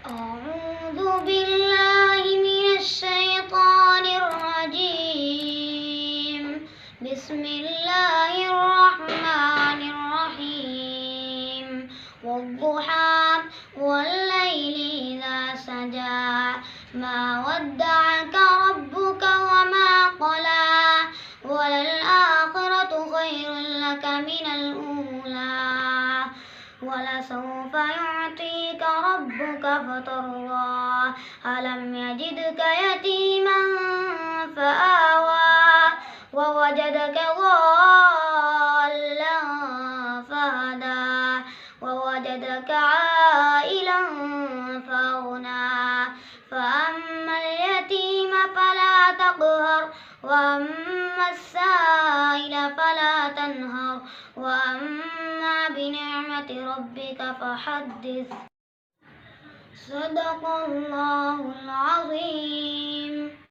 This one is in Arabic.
أعوذ بالله من الشيطان الرجيم. بسم الله الرحمن الرحيم. والضحى والليل إذا سجى ما ودعك ربك وما قلى وللآخرة خير لك من الأولى ولسوف يعطيك ربك فترضى ألم يجدك يتيما فآوى ووجدك ضالا فهدى ووجدك عائلا فأغنى فأما اليتيم فلا تقهر وأما السائل فلا تنهر وأما بنعمة ربك فحدث. صدق الله العظيم.